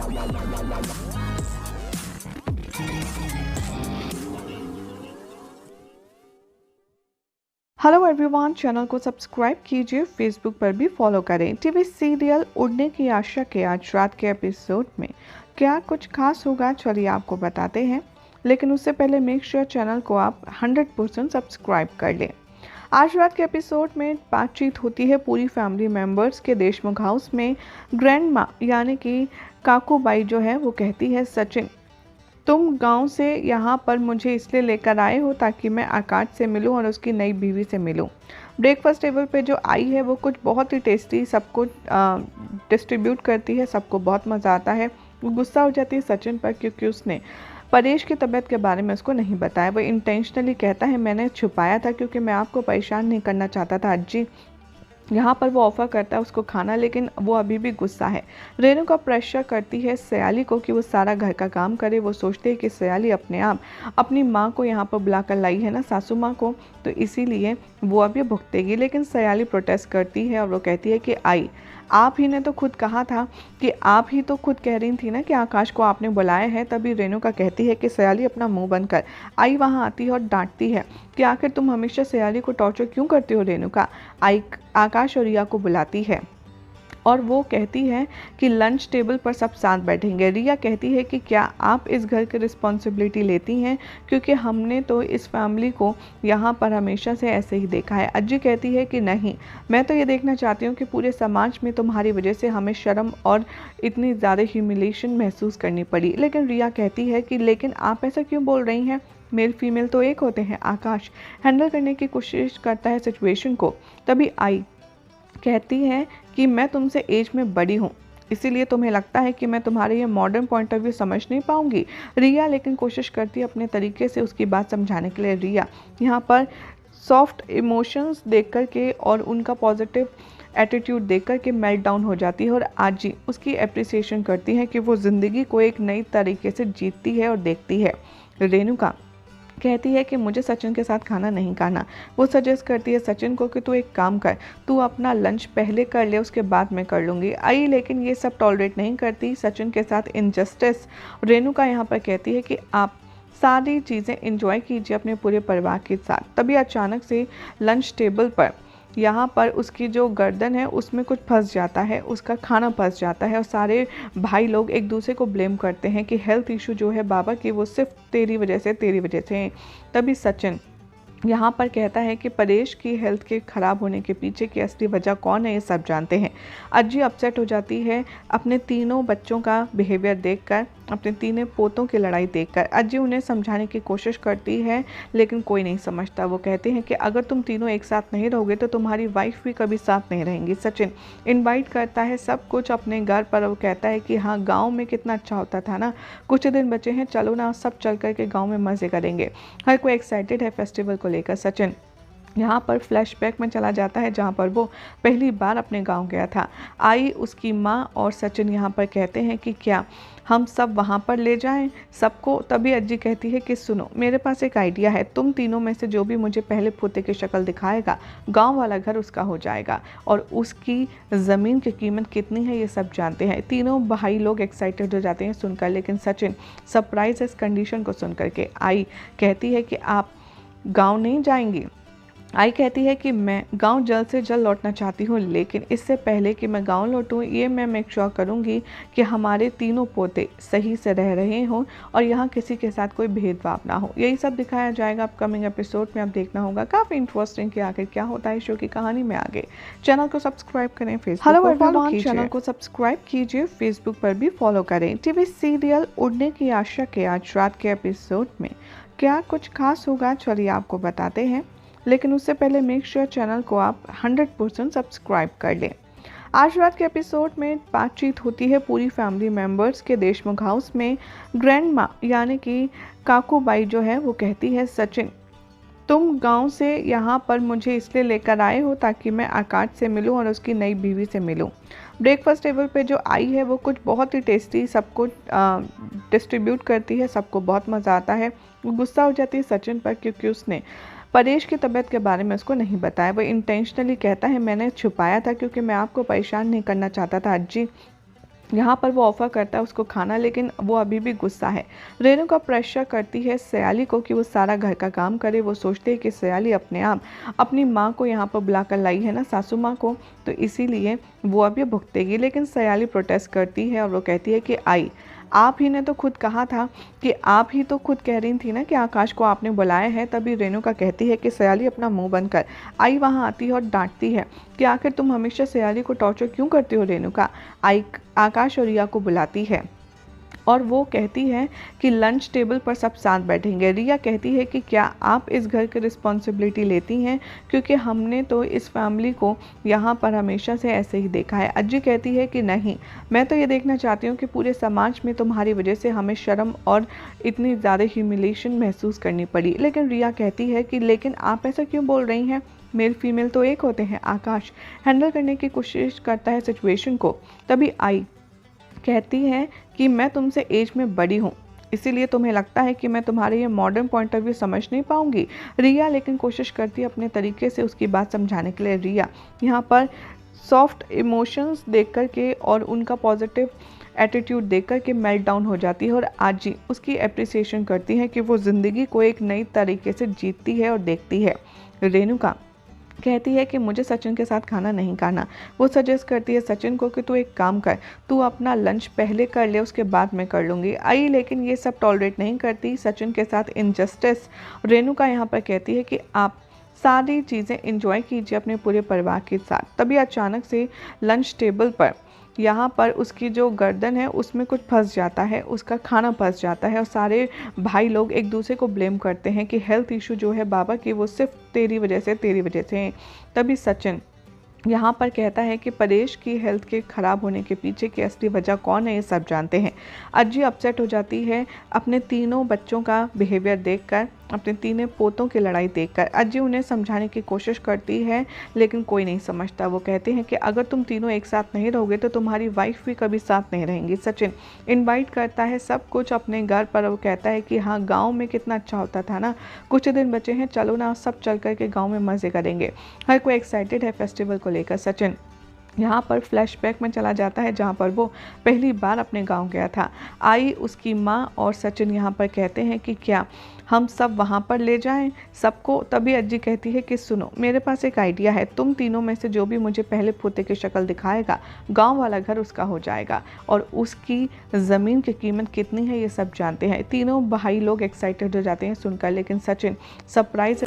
Hello everyone, channel को subscribe कीजिए, Facebook पर भी फॉलो करें। टीवी सीरियल उड़ने की आशा के आज रात के एपिसोड में क्या कुछ खास होगा, चलिए आपको बताते हैं। लेकिन उससे पहले मेक श्योर चैनल को आप 100% सब्सक्राइब कर लें। आज रात के एपिसोड में बातचीत होती है पूरी फैमिली मेंबर्स के देशमुख हाउस में। ग्रैंड माँ यानी कि काकू बाई जो है वो कहती है, सचिन तुम गांव से यहाँ पर मुझे इसलिए लेकर आए हो ताकि मैं आकाश से मिलूं और उसकी नई बीवी से मिलूं। ब्रेकफास्ट टेबल पे जो आई है वो कुछ बहुत ही टेस्टी सबको डिस्ट्रीब्यूट करती है, सबको बहुत मज़ा आता है। वो गुस्सा हो जाती है सचिन पर क्योंकि उसने परेश की तबीयत के बारे में उसको नहीं बताया। वो इंटेंशनली कहता है मैंने छुपाया था क्योंकि मैं आपको परेशान नहीं करना चाहता था अज्जी। यहाँ पर वो ऑफ़र करता है उसको खाना, लेकिन वो अभी भी गुस्सा है। रेणुका प्रेशर करती है सयाली को कि वो सारा घर का काम करे। वो सोचते हैं कि सयाली अपने आप अपनी माँ को यहाँ पर बुलाकर लाई है ना, सासू माँ को, तो इसीलिए वो अब ये भुगतेगी। लेकिन सयाली प्रोटेस्ट करती है और वो कहती है कि आई, आप ही ने तो खुद कहा था कि आप ही तो खुद कह रही थी ना कि आकाश को आपने बुलाया है। तभी रेणुका कहती है कि सयाली अपना मुंह बंद कर। आई वहाँ आती है और डांटती है कि आखिर तुम हमेशा सयाली को टॉर्चर क्यों करती हो रेणुका। आई आकाश और रिया को बुलाती है और वो कहती है कि लंच टेबल पर सब साथ बैठेंगे। रिया कहती है कि क्या आप इस घर की रिस्पॉन्सिबिलिटी लेती हैं, क्योंकि हमने तो इस फैमिली को यहाँ पर हमेशा से ऐसे ही देखा है। अज्जी कहती है कि नहीं, मैं तो ये देखना चाहती हूँ कि पूरे समाज में तुम्हारी वजह से हमें शर्म और इतनी ज़्यादा ह्यूमिलेशन महसूस करनी पड़ी। लेकिन रिया कहती है कि लेकिन आप ऐसा क्यों बोल रही हैं, मेल फीमेल तो एक होते हैं। आकाश हैंडल करने की कोशिश करता है सिचुएशन को। तभी आई कहती है कि मैं तुमसे एज में बड़ी हूँ, इसीलिए तुम्हें लगता है कि मैं तुम्हारे ये मॉडर्न पॉइंट ऑफ व्यू समझ नहीं पाऊंगी। रिया लेकिन कोशिश करती है अपने तरीके से उसकी बात समझाने के लिए। रिया यहाँ पर सॉफ्ट इमोशंस देख कर के और उनका पॉजिटिव एटीट्यूड देख कर के मेल्ट डाउन हो जाती है और आज ही उसकी अप्रिसिएशन करती है कि वो ज़िंदगी को एक नई तरीके से जीतती है और देखती है। रेणुका कहती है कि मुझे सचिन के साथ खाना नहीं खाना। वो सजेस्ट करती है सचिन को कि तू एक काम कर, तू अपना लंच पहले कर ले, उसके बाद मैं कर लूँगी। आई लेकिन ये सब टॉलरेट नहीं करती सचिन के साथ इनजस्टिस। रेणुका यहाँ पर कहती है कि आप सारी चीज़ें एंजॉय कीजिए अपने पूरे परिवार के साथ। तभी अचानक से लंच टेबल पर यहाँ पर उसकी जो गर्दन है उसमें कुछ फंस जाता है, उसका खाना फंस जाता है और सारे भाई लोग एक दूसरे को ब्लेम करते हैं कि हेल्थ इशू जो है बाबा की वो सिर्फ तेरी वजह से। तभी सचिन यहाँ पर कहता है कि परेश की हेल्थ के ख़राब होने के पीछे की असली वजह कौन है ये सब जानते हैं। अज्जी अपसेट हो जाती है अपने तीनों बच्चों का बिहेवियर देखकर, अपने तीनों पोतों की लड़ाई देखकर। अज्जी उन्हें समझाने की कोशिश करती है लेकिन कोई नहीं समझता। वो कहते हैं कि अगर तुम तीनों एक साथ नहीं रहोगे तो तुम्हारी वाइफ भी कभी साथ नहीं रहेंगी। सचिन इनवाइट करता है सब कुछ अपने घर पर। वो कहता है कि हाँ, गाँव में कितना अच्छा होता था ना, कुछ दिन बचे हैं, चलो ना सब चल कर के गाँव में मज़े करेंगे। हर कोई एक्साइटेड है फेस्टिवल को लेकर। सचिन यहाँ पर फ्लैशबैक में चला जाता है जहाँ पर वो पहली बार अपने गांव गया था। आई, उसकी माँ और सचिन यहाँ पर कहते हैं कि क्या हम सब वहाँ पर ले जाएं सबको। तभी अज्जी कहती है कि सुनो, मेरे पास एक आइडिया है, तुम तीनों में से जो भी मुझे पहले पोते की शक्ल दिखाएगा गांव वाला घर उसका हो जाएगा और उसकी ज़मीन की कीमत कितनी है ये सब जानते हैं। तीनों भाई लोग एक्साइटेड हो जाते हैं सुनकर, लेकिन सचिन सरप्राइज इस कंडीशन को सुन करके। आई कहती है कि आप गांव नहीं जाएंगी। आई कहती है कि मैं गांव जल्द से जल्द लौटना चाहती हूँ, लेकिन इससे पहले कि मैं गांव लौटूँ ये मैं मेक श्योर करूँगी कि हमारे तीनों पोते सही से रह रहे हों और यहाँ किसी के साथ कोई भेदभाव ना हो। यही सब दिखाया जाएगा अपकमिंग एपिसोड में। अब देखना होगा, काफ़ी इंटरेस्टिंग कि आखिर क्या होता है शो की कहानी में आगे। चैनल को सब्सक्राइब करें, फेसबुक पर फॉलो कीजिए। चैनल को सब्सक्राइब कीजिए, फेसबुक पर भी फॉलो करें। टीवी सीरियल उड़ने की आशा के आज रात के एपिसोड में क्या कुछ खास होगा, चलिए आपको बताते हैं। लेकिन उससे पहले मेक श्योर चैनल को आप 100% सब्सक्राइब कर लें। आज रात के एपिसोड में बातचीत होती है पूरी फैमिली मेंबर्स के देशमुख हाउस में। ग्रैंड माँ यानी कि काकू बाई जो है वो कहती है, सचिन तुम गांव से यहाँ पर मुझे इसलिए लेकर आए हो ताकि मैं आकाश से मिलूं और उसकी नई बीवी से मिलूं। ब्रेकफास्ट टेबल पे जो आई है वो कुछ बहुत ही टेस्टी सबको डिस्ट्रीब्यूट करती है, सबको बहुत मज़ा आता है। वो गुस्सा हो जाती है सचिन पर क्योंकि उसने परेश की तबीयत के बारे में उसको नहीं बताया। वो इंटेंशनली कहता है मैंने छुपाया था क्योंकि मैं आपको परेशान नहीं करना चाहता था अज्जी। यहाँ पर वो ऑफ़र करता है उसको खाना, लेकिन वो अभी भी गुस्सा है। रेणुका प्रेशर करती है सयाली को कि वो सारा घर का काम करे। वो सोचते हैं कि सयाली अपने आप अपनी माँ को यहाँ पर बुलाकर लाई है ना, सासू माँ को, तो इसीलिए वो अब ये भुगतेगी। लेकिन सयाली प्रोटेस्ट करती है और वो कहती है कि आई, आप ही ने तो खुद कहा था कि आप ही तो खुद कह रही थी ना कि आकाश को आपने बुलाया है। तभी रेणुका कहती है कि सयाली अपना मुंह बंद कर। आई वहाँ आती है और डांटती है कि आखिर तुम हमेशा सयाली को टॉर्चर क्यों करती हो रेणुका। आई आकाश और रिया को बुलाती है और वो कहती है कि लंच टेबल पर सब साथ बैठेंगे। रिया कहती है कि क्या आप इस घर की रिस्पॉन्सिबिलिटी लेती हैं, क्योंकि हमने तो इस फैमिली को यहाँ पर हमेशा से ऐसे ही देखा है। अज्जी कहती है कि नहीं, मैं तो ये देखना चाहती हूँ कि पूरे समाज में तुम्हारी वजह से हमें शर्म और इतनी ज़्यादा ह्यूमिलेशन महसूस करनी पड़ी। लेकिन रिया कहती है कि लेकिन आप ऐसा क्यों बोल रही हैं, मेल फीमेल तो एक होते हैं। आकाश हैंडल करने की कोशिश करता है सिचुएशन को। तभी आई कहती है कि मैं तुमसे एज में बड़ी हूँ, इसीलिए तुम्हें लगता है कि मैं तुम्हारे ये मॉडर्न पॉइंट ऑफ व्यू समझ नहीं पाऊंगी। रिया लेकिन कोशिश करती है अपने तरीके से उसकी बात समझाने के लिए। रिया यहाँ पर सॉफ्ट इमोशंस देख कर के और उनका पॉजिटिव एटीट्यूड देख कर के मेल्ट डाउन हो जाती है और आज ही उसकी एप्रिसिएशन करती है कि वो ज़िंदगी को एक नई तरीके से जीतती है और देखती है। रेणुका कहती है कि मुझे सचिन के साथ खाना नहीं खाना। वो सजेस्ट करती है सचिन को कि तू एक काम कर, तू अपना लंच पहले कर ले, उसके बाद मैं कर लूँगी। आई लेकिन ये सब टॉलरेट नहीं करती सचिन के साथ इनजस्टिस। रेणुका यहाँ पर कहती है कि आप सारी चीज़ें इंजॉय कीजिए अपने पूरे परिवार के साथ। तभी अचानक से लंच टेबल पर यहाँ पर उसकी जो गर्दन है उसमें कुछ फंस जाता है, उसका खाना फंस जाता है और सारे भाई लोग एक दूसरे को ब्लेम करते हैं कि हेल्थ इशू जो है बाबा की वो सिर्फ तेरी वजह से। तभी सचिन यहाँ पर कहता है कि परेश की हेल्थ के ख़राब होने के पीछे की असली वजह कौन है ये सब जानते हैं। अज्जी अपसेट हो जाती है अपने तीनों बच्चों का बिहेवियर देखकर, अपने तीनों पोतों की लड़ाई देखकर। अज्जी उन्हें समझाने की कोशिश करती है लेकिन कोई नहीं समझता। वो कहते हैं कि अगर तुम तीनों एक साथ नहीं रहोगे तो तुम्हारी वाइफ भी कभी साथ नहीं रहेंगी। सचिन इनवाइट करता है सब कुछ अपने घर पर। वो कहता है कि हाँ, गाँव में कितना अच्छा होता था ना, कुछ दिन बचे हैं, चलो ना सब चल कर के गाँव में मज़े करेंगे। हर कोई एक्साइटेड है फेस्टिवल को लेकर। सचिन यहाँ पर फ्लैशबैक में चला जाता है जहाँ पर वो पहली बार अपने गांव गया था। आई, उसकी माँ और सचिन यहाँ पर कहते हैं कि क्या हम सब वहाँ पर ले जाएं सबको। तभी अज्जी कहती है कि सुनो, मेरे पास एक आइडिया है, तुम तीनों में से जो भी मुझे पहले पोते की शक्ल दिखाएगा गांव वाला घर उसका हो जाएगा और उसकी ज़मीन की कीमत कितनी है ये सब जानते हैं। तीनों भाई लोग एक्साइटेड हो जाते हैं सुनकर, लेकिन सचिन सरप्राइज